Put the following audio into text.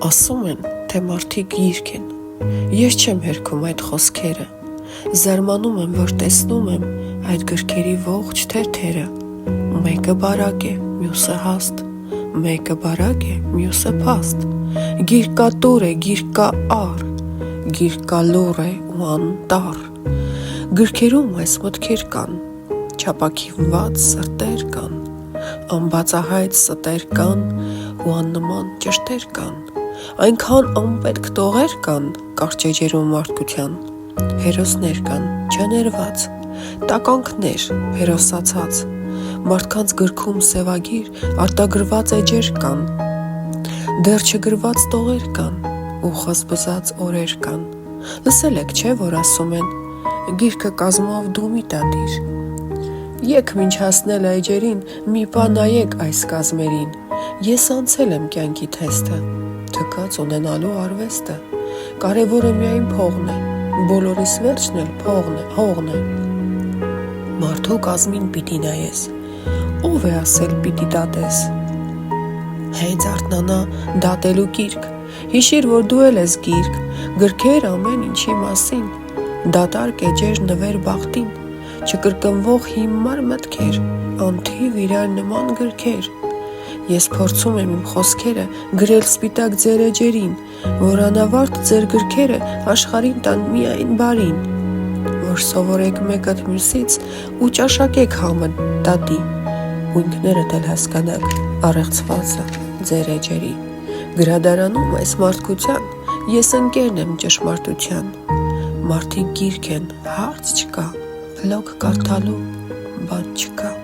Ասում են, թե մարդիկ գիրք են, ես չեմ հերքում այդ խոսքերը, զարմանում եմ, որ տեսնում եմ այդ գրքերի ողջ թերթերը, մեկը բարակ է, մյուսը հաստ, մեկը բարակ է, մյուսը փաստ, գիրք կա տուր է, գիրք կա ար, գիրք կա լուռ է ու անտառ, գրքերում այս մտքեր կան, չապակինված սրտեր կան, անբացահայտ ստեր կան ու աննման ճշտեր կան, այնքան անպետք տողեր կան կարճեջերում մարդկության, հերոսներ կան չներված, տականքներ հերոսացած, մարդկանց գրքում սևագիր արտագրված էջեր կան, դեռ չգրված տողեր կան ու խզբզած օրեր կան, լսել եք չէ, որ ասում են, գիրքը կազմով դու մի տատիր, եկ մինչ հասնել էջերին մի պա նայեք այս կազմերին, ես անցել եմ կյանքի թեստը, թքած ունենալու արվեստը, կարևորը միայն փողն է, բոլորիս վերջն էլ հողն է, մարդու կազմին պիտի նայես, ով է ասել պիտի դատես, հենց արթնանա դատելու կիրք, հիշիր, որ դու էլ ես գիրք, գրքեր ամեն ինչի մասին, դատարկ էջեր նվեր բախտին, չկրկնվող հիմար մտքեր, անթիվ իրար նման գրքեր, ես փորձում եմ իմ խոսքերը գրել սպիտակ ձեր էջերին, որ անավարտ ձեր գրքերը աշխարհին տան միայն բարին, որ սովորեք մեկըդ մյուսից ու ճաշակեք համը տատի, ու ինքներդ էլ հասկանաք առեղծվածը ձեր էջերի, գրադարանում այս մարդկության ես ընկերն եմ ճշմարտության, մարդիկ գիրք են, հարց չկա, վլոգ կարդալու բան չկա։